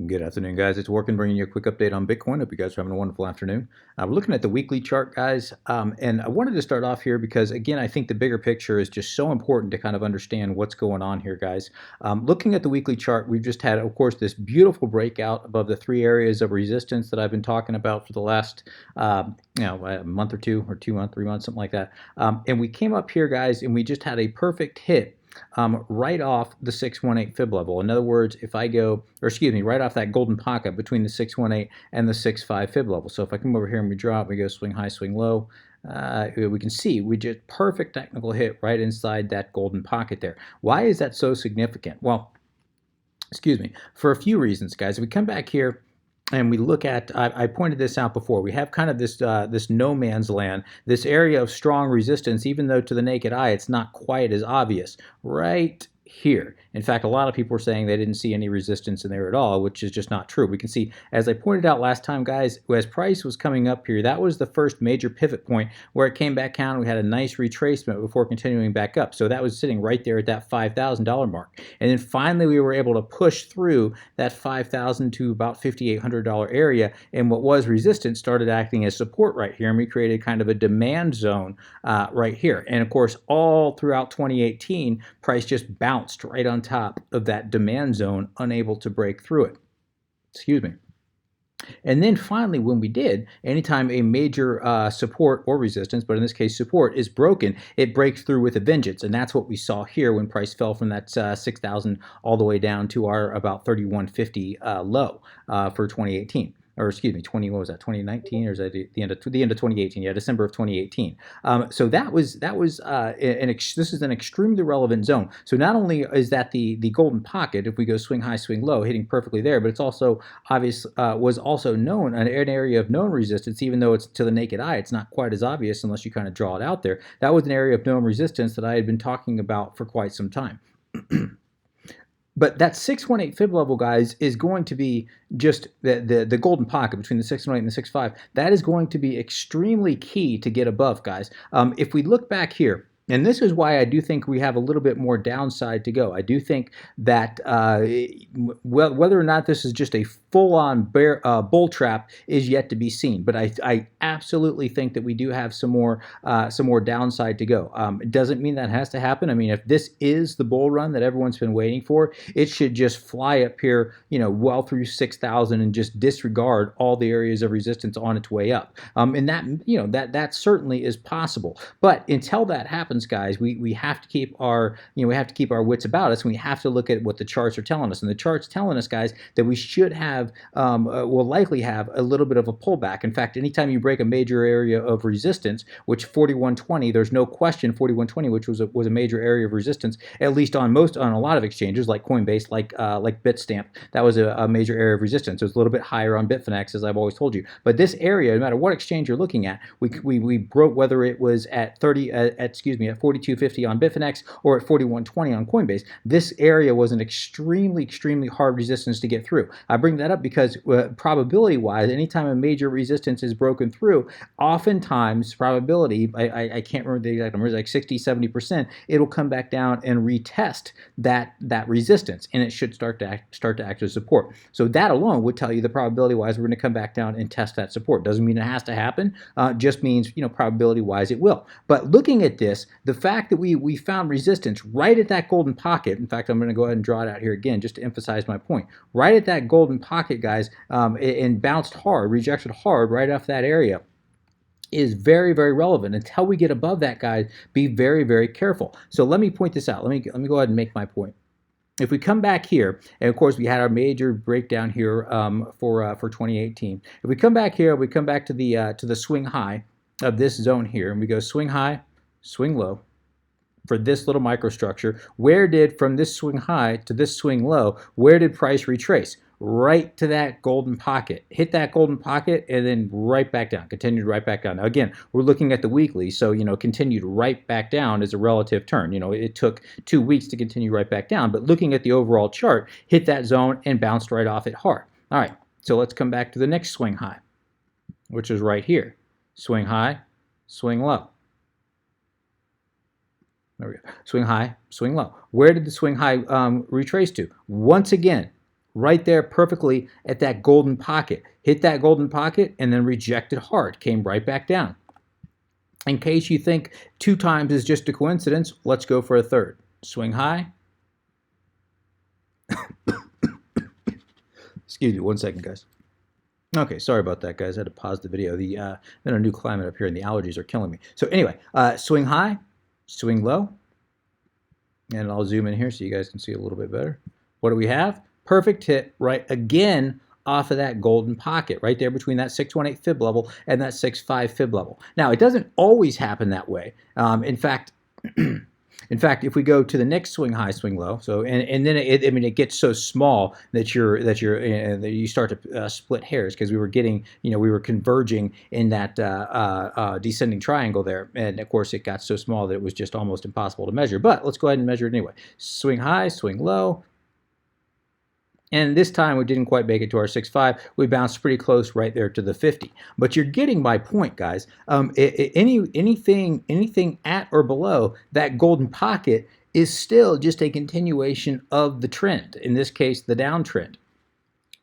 Good afternoon, guys. It's Working, bringing you a quick update on Bitcoin. Hope you guys are having a wonderful afternoon. We're looking at the weekly chart, guys, and I wanted to start off here because, again, I think the bigger picture is just so important to kind of understand what's going on here, guys. Looking at the weekly chart, we've just had, of course, this beautiful breakout above the three areas of resistance that I've been talking about for the last, a month or two, or 2 months, 3 months, something like that. And we came up here, guys, and we just had a perfect hit right off the 618 fib level. In other words, if I go, or excuse me, right off that golden pocket between the 618 and the 65 fib level. So if I come over here and we drop, we go swing high, swing low, we can see we just perfect technical hit right inside that golden pocket there. Why is that so significant? Well, excuse me, for a few reasons, guys. If we come back here and we look at, I pointed this out before, we have kind of this no man's land, this area of strong resistance, even though to the naked eye it's not quite as obvious, right here. In fact, a lot of people were saying they didn't see any resistance in there at all, which is just not true. We can see, as I pointed out last time, guys, as price was coming up here, that was the first major pivot point where it came back down. We had a nice retracement before continuing back up. So that was sitting right there at that $5,000 mark. And then finally, we were able to push through that $5,000 to about $5,800 area. And what was resistance started acting as support right here. And we created kind of a demand zone right here. And of course, all throughout 2018, price just bounced right on top of that demand zone, unable to break through it. Excuse me. And then finally, when we did, anytime a major support or resistance, but in this case support, is broken, it breaks through with a vengeance. And that's what we saw here when price fell from that 6,000 all the way down to our about 3,150 low for 2018. Or excuse me, what was that, 2019, or is that the end of 2018? Yeah, December of 2018. So this is an extremely relevant zone. So not only is that the golden pocket, if we go swing high, swing low, hitting perfectly there, but it's also was also known an area of known resistance, even though it's to the naked eye, it's not quite as obvious unless you kind of draw it out there. That was an area of known resistance that I had been talking about for quite some time. But that 618 fib level, guys, is going to be just the golden pocket between the 618 and the 65. That is going to be extremely key to get above, guys. If we look back here, and this is why I do think we have a little bit more downside to go. I do think that whether or not this is just a full-on bull trap is yet to be seen. But I absolutely think that we do have some more downside to go. It doesn't mean that has to happen. I mean, if this is the bull run that everyone's been waiting for, it should just fly up here, well through 6,000 and just disregard all the areas of resistance on its way up. And that certainly is possible. But until that happens, guys, we have to keep our wits about us, and we have to look at what the charts are telling us. And the charts telling us, guys, that we should have will likely have a little bit of a pullback. In fact, anytime you break a major area of resistance, which 4120, there's no question 4120, which was a major area of resistance, at least on a lot of exchanges like Coinbase, like Bitstamp, that was a major area of resistance. It was a little bit higher on Bitfinex, as I've always told you. But this area, no matter what exchange you're looking at, we broke, whether it was at 4250 on Bitfinex or at 4120 on Coinbase. This area was an extremely hard resistance to get through. I bring that up because probability-wise, anytime a major resistance is broken through, oftentimes probability, I can't remember the exact numbers, like 60, 70%, it'll come back down and retest that resistance, and it should start to act as support. So that alone would tell you that probability-wise, we're going to come back down and test that support. Doesn't mean it has to happen. Just means, probability-wise, it will. But looking at this, the fact that we found resistance right at that golden pocket, in fact, I'm going to go ahead and draw it out here again just to emphasize my point, right at that golden pocket, guys, and bounced hard, rejected hard right off that area, is very relevant. Until we get above that, guys, be very careful. So let me point this out. Let me go ahead and make my point. If we come back here, and of course we had our major breakdown here for 2018. If we come back here, we come back to the swing high of this zone here, and we go swing high, swing low for this little microstructure. From this swing high to this swing low, where did price retrace? Right to that golden pocket. Hit that golden pocket and then right back down. Continued right back down. Now again, we're looking at the weekly, so continued right back down is a relative turn. It took 2 weeks to continue right back down, but looking at the overall chart, hit that zone and bounced right off it hard. All right, so let's come back to the next swing high, which is right here. Swing high, swing low. There we go. Swing high, swing low. Where did the swing high retrace to? Once again, right there perfectly at that golden pocket. Hit that golden pocket and then rejected hard, came right back down. In case you think 2 times is just a coincidence, let's go for a third. Swing high. Excuse me, 1 second, guys. Okay, sorry about that, guys. I had to pause the video. Then a new climate up here, and the allergies are killing me. So anyway, swing high, swing low, and I'll zoom in here so you guys can see a little bit better. What do we have? Perfect hit right again off of that golden pocket right there between that 618 fib level and that 65 fib level. Now, it doesn't always happen that way. In fact, if we go to the next swing high, swing low, so and then it gets so small that you start to split hairs, because we were converging in that descending triangle there, and of course it got so small that it was just almost impossible to measure. But let's go ahead and measure it anyway. Swing high, swing low. And this time we didn't quite make it to our 6.5. We bounced pretty close right there to the 50. But you're getting my point, guys. Anything at or below that golden pocket is still just a continuation of the trend. In this case, the downtrend.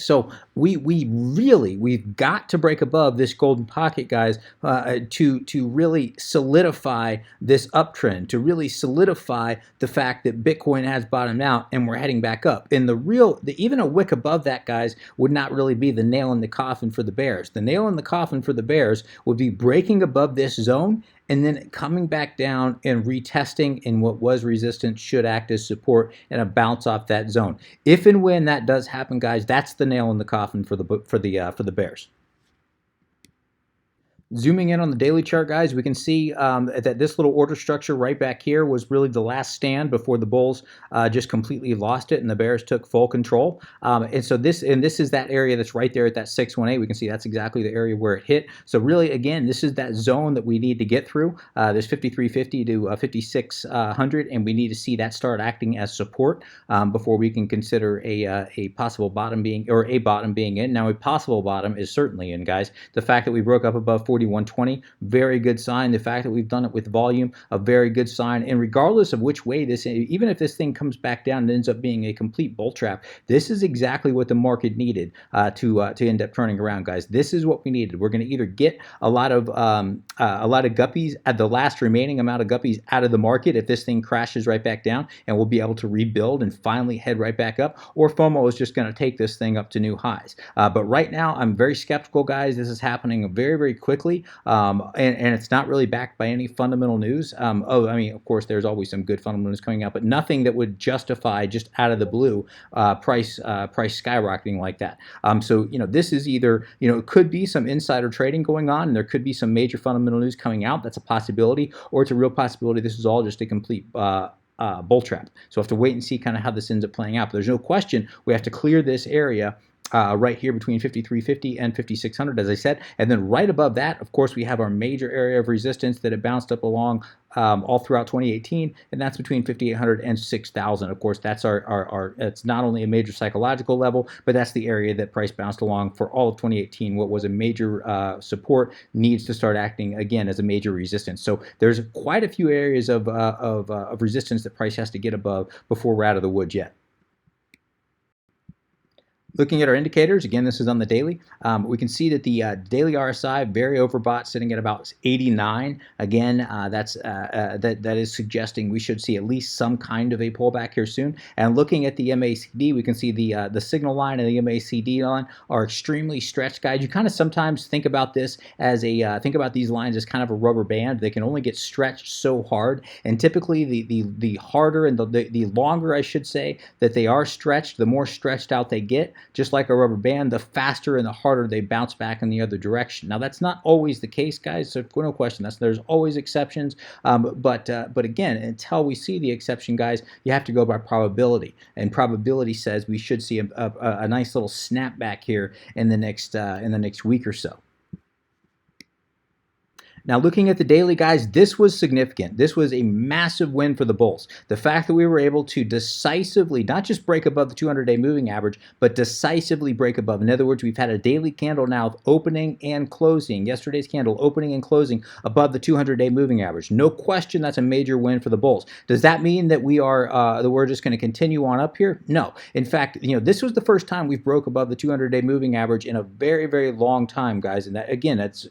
So we've got to break above this golden pocket, guys, to really solidify this uptrend, to really solidify the fact that Bitcoin has bottomed out and we're heading back up. And even a wick above that, guys, would not really be the nail in the coffin for the bears. The nail in the coffin for the bears would be breaking above this zone and then coming back down and retesting in what was resistance, should act as support, and a bounce off that zone. If and when that does happen, guys, that's the nail in the coffin for the bears. Zooming in on the daily chart, guys, we can see that this little order structure right back here was really the last stand before the bulls just completely lost it and the bears took full control. And so this is that area that's right there at that 618. We can see that's exactly the area where it hit. So really, again, this is that zone that we need to get through. There's 5350 to 5600, and we need to see that start acting as support before we can consider a possible bottom being, or a bottom being in. Now, a possible bottom is certainly in, guys. The fact that we broke up above 4120, very good sign. The fact that we've done it with volume, a very good sign. And regardless of which way this, even if this thing comes back down and ends up being a complete bull trap, this is exactly what the market needed to end up turning around, guys. This is what we needed. We're going to either get a lot of guppies, at the last remaining amount of guppies, out of the market if this thing crashes right back down, and we'll be able to rebuild and finally head right back up, or FOMO is just going to take this thing up to new highs. But right now, I'm very skeptical, guys. This is happening very, very quickly. And it's not really backed by any fundamental news. I mean, of course, there's always some good fundamental news coming out, but nothing that would justify just out of the blue price skyrocketing like that. So this is either it could be some insider trading going on, and there could be some major fundamental news coming out. That's a possibility, or it's a real possibility this is all just a complete bull trap. So we'll have to wait and see kind of how this ends up playing out. But there's no question we have to clear this area right here between 5350 and 5600, as I said. And then right above that, of course, we have our major area of resistance that it bounced up along all throughout 2018, and that's between 5800 and 6000. Of course, that's our it's not only a major psychological level, but that's the area that price bounced along for all of 2018. What was a major support needs to start acting again as a major resistance. So there's quite a few areas of resistance that price has to get above before we're out of the woods yet. Looking at our indicators, again, this is on the daily. We can see that the daily RSI very overbought, sitting at about 89. Again, that is suggesting we should see at least some kind of a pullback here soon. And looking at the MACD, we can see the signal line and the MACD line are extremely stretched, guys. You kind of sometimes think about this as think about these lines as kind of a rubber band. They can only get stretched so hard, and typically the harder and the longer, I should say, that they are stretched, the more stretched out they get. Just like a rubber band, the faster and the harder they bounce back in the other direction. Now, that's not always the case, guys, so no question. There's always exceptions, but again, until we see the exception, guys, you have to go by probability, and probability says we should see a nice little snapback here in the next week or so. Now, looking at the daily, guys, this was significant. This was a massive win for the bulls. The fact that we were able to decisively, not just break above the 200-day moving average, but decisively break above. In other words, we've had a daily candle now opening and closing. Yesterday's candle opening and closing above the 200-day moving average. No question, that's a major win for the bulls. Does that mean that we're just going to continue on up here? No. In fact, this was the first time we've broke above the 200-day moving average in a very, very long time, guys. And that, again, that's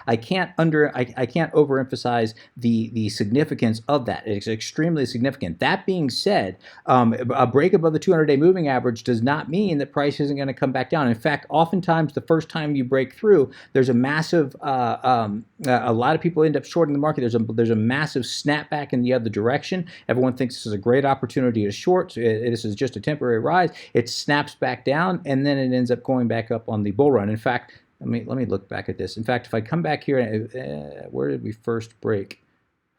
I can't overemphasize the significance of that. It's extremely significant. That being said, a break above the 200-day moving average does not mean that price isn't going to come back down. In fact, oftentimes the first time you break through, there's a massive, a lot of people end up shorting the market. There's a massive snapback in the other direction. Everyone thinks this is a great opportunity to short. This is just a temporary rise. It snaps back down, and then it ends up going back up on the bull run. In fact, let me look back at this. In fact, if I come back here, where did we first break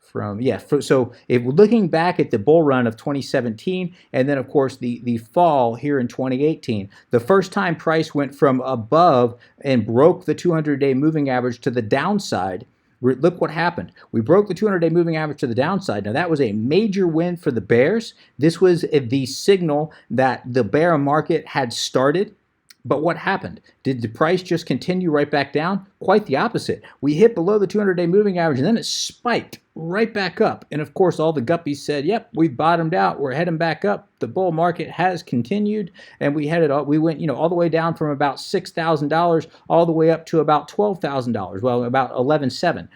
from? Yeah, so if we're looking back at the bull run of 2017, and then of course the fall here in 2018, the first time price went from above and broke the 200-day moving average to the downside. Look what happened. We broke the 200-day moving average to the downside. Now, that was a major win for the bears. This was the signal that the bear market had started. But what happened? Did the price just continue right back down? Quite the opposite. We hit below the 200-day moving average, and then it spiked right back up. And of course, all the guppies said, yep, we've bottomed out. We're heading back up. The bull market has continued, and we went, all the way down from about $6,000 all the way up to about $12,000. Well, about 11.7.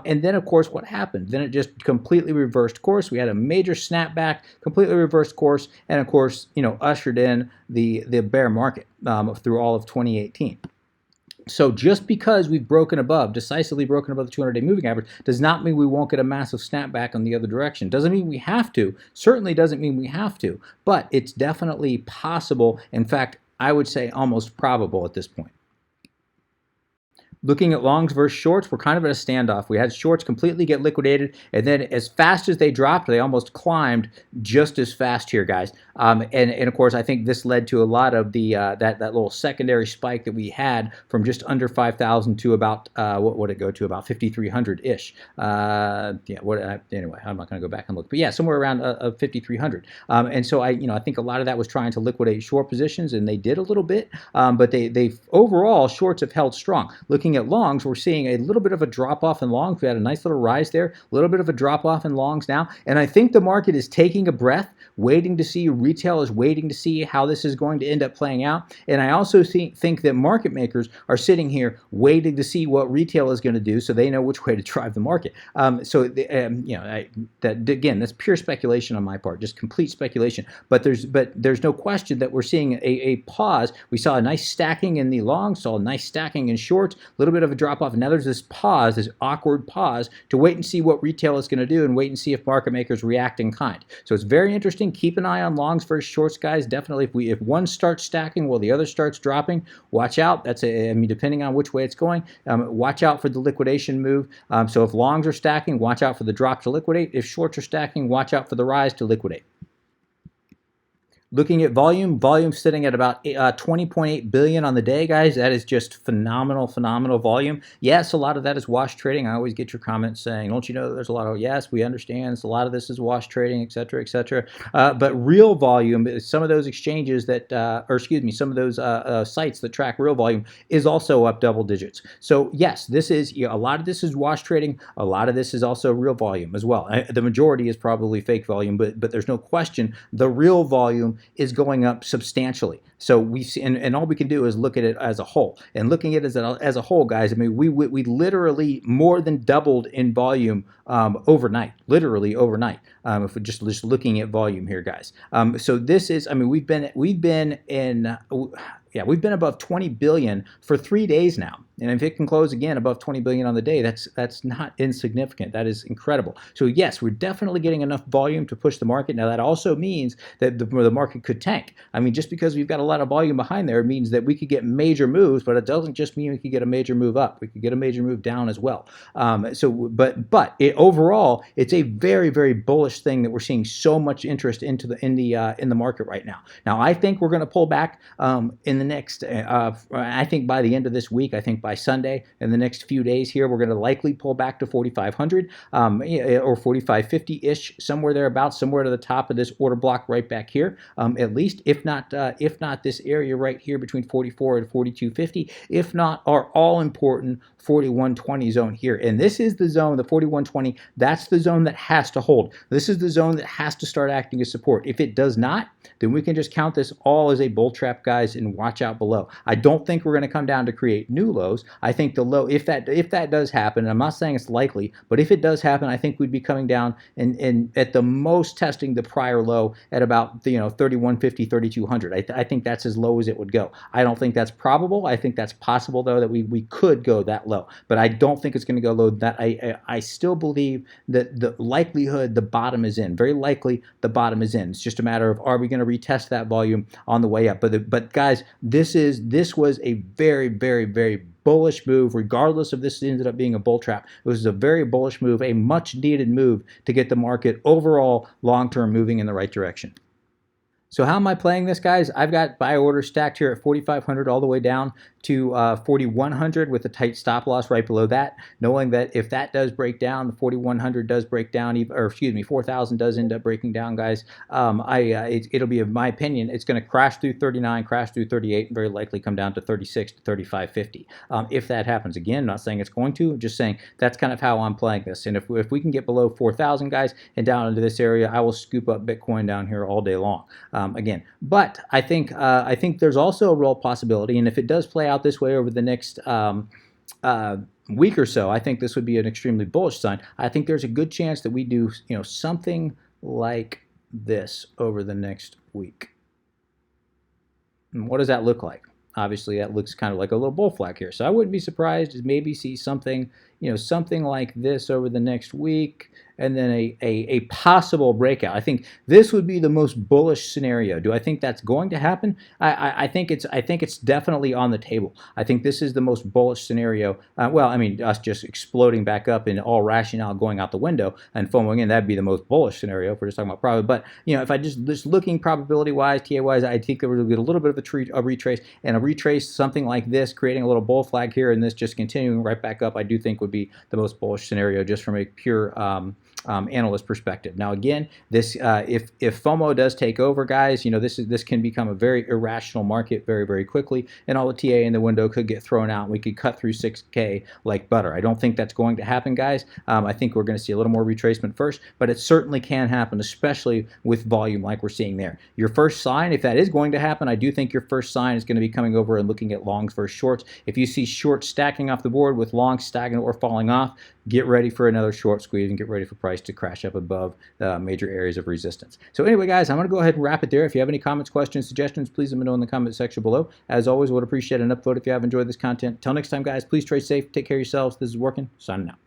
And then, of course, what happened? Then it just completely reversed course. We had a major snapback, completely reversed course, and of course, ushered in the bear market through all of 2018. So just because we've decisively broken above the 200-day moving average, does not mean we won't get a massive snapback on the other direction. Doesn't mean we have to. Certainly doesn't mean we have to. But it's definitely possible. In fact, I would say almost probable at this point. Looking at longs versus shorts, we're kind of at a standoff. We had shorts completely get liquidated, and then as fast as they dropped, they almost climbed just as fast here, guys. And of course, I think this led to a lot of the that little secondary spike that we had from just under 5,000 to about what would it go to, about 5,300 ish. Anyway, I'm not going to go back and look, but yeah, somewhere around 5,300. And so I think a lot of that was trying to liquidate short positions, and they did a little bit, but they overall shorts have held strong. Looking at longs, we're seeing a little bit of a drop off in longs. We had a nice little rise there, a little bit of a drop off in longs now, and I think the market is taking a breath, waiting to see, retail is waiting to see how this is going to end up playing out. And I also think that market makers are sitting here waiting to see what retail is going to do, so they know which way to drive the market. Again, that's pure speculation on my part, just complete speculation. But there's no question that we're seeing a pause. We saw a nice stacking in the longs, saw a nice stacking in shorts, a little bit of a drop off. And now there's this pause, this awkward pause to wait and see what retail is going to do and wait and see if market makers react in kind. So it's very interesting. Keep an eye on longs versus shorts, guys. Definitely, if one starts stacking while the other starts dropping, watch out. Depending on which way it's going, watch out for the liquidation move. So if longs are stacking, watch out for the drop to liquidate. If shorts are stacking, watch out for the rise to liquidate. Looking at volume sitting at about 20.8 billion on the day, guys. That is just phenomenal volume. Yes, a lot of that is wash trading. I always get your comments saying, don't you know that there's a lot of, yes, we understand. A lot of this is wash trading, et cetera, et cetera. But real volume, some of those exchanges some of those sites that track real volume is also up double digits. So yes, a lot of this is wash trading. A lot of this is also real volume as well. The majority is probably fake volume, but there's no question the real volume is going up substantially. So we see, and all we can do is look at it as a whole. And looking at it as a whole, guys, I mean, we literally more than doubled in volume overnight, literally overnight. If we're just looking at volume here, guys. So this is, I mean, we've been above 20 billion for 3 days now. And if it can close again above 20 billion on the day, that's not insignificant. That is incredible. So yes, we're definitely getting enough volume to push the market. Now that also means that the market could tank. I mean, just because we've got a lot of volume behind there means that we could get major moves, but it doesn't just mean we could get a major move up. We could get a major move down as well. Overall, it's a very, very bullish thing that we're seeing so much interest in the market right now. Now I think we're going to pull back in the next. I think by the end of this week, I think by by Sunday. In the next few days here, we're going to likely pull back to 4,500 or 4,550-ish, somewhere thereabouts, somewhere to the top of this order block right back here, at least, if not this area right here between 44 and 4250, if not our all-important 4120 zone here. And this is the zone, the 4120, that's the zone that has to hold. This is the zone that has to start acting as support. If it does not, then we can just count this all as a bull trap, guys, and watch out below. I don't think we're going to come down to create new lows. I think the low, if that does happen, and I'm not saying it's likely, but if it does happen, I think we'd be coming down and at the most testing the prior low at about 3150, 3200. I think that's as low as it would go. I don't think that's probable. I think that's possible, though, that we could go that low, but I don't think it's going to go low. That I still believe that the likelihood the bottom is in. Very likely the bottom is in. It's just a matter of, are we going to retest that volume on the way up? But guys, this was a very, very, very bullish move. Regardless of this ended up being a bull trap, it was a very bullish move, a much needed move to get the market overall long-term moving in the right direction. So how am I playing this, guys? I've got buy orders stacked here at 4,500 all the way down to 4,100 with a tight stop loss right below that, knowing that if that does break down, the 4,100 does break down, or excuse me, 4,000 does end up breaking down, guys. It'll be, in my opinion, it's going to crash through 39, crash through 38, and very likely come down to 36 to 35.50. If that happens, again, not saying it's going to, just saying that's kind of how I'm playing this. And if we can get below 4,000, guys, and down into this area, I will scoop up Bitcoin down here all day long. Again, but I think there's also a real possibility, and if it does play out this way over the next week or so, I think this would be an extremely bullish sign. I think there's a good chance that we do something like this over the next week. And what does that look like? Obviously, that looks kind of like a little bull flag here. So I wouldn't be surprised to maybe see something, something like this over the next week, and then a possible breakout. I think this would be the most bullish scenario. Do I think that's going to happen? I think it's definitely on the table. I think this is the most bullish scenario. Well, I mean, us just exploding back up and all rationale going out the window and FOMOing in, that'd be the most bullish scenario if we're just talking about probability. But if I just looking probability-wise, TA-wise, I think there would be a little bit of a retrace, and a retrace something like this, creating a little bull flag here, and this just continuing right back up, I do think would be the most bullish scenario just from a pure analyst perspective. Now again, this if FOMO does take over, guys, this can become a very irrational market very, very quickly, and all the TA in the window could get thrown out, and we could cut through 6K like butter. I don't think that's going to happen, guys. I think we're going to see a little more retracement first, but it certainly can happen, especially with volume like we're seeing there. Your first sign, if that is going to happen, I do think your first sign is going to be coming over and looking at longs versus shorts. If you see shorts stacking off the board with longs stagnant or falling off, get ready for another short squeeze and get ready for price to crash up above major areas of resistance. So anyway, guys, I'm going to go ahead and wrap it there. If you have any comments, questions, suggestions, please let me know in the comment section below. As always, would appreciate an upvote if you have enjoyed this content. Till next time, guys, please trade safe. Take care of yourselves. This is Working. Signing out.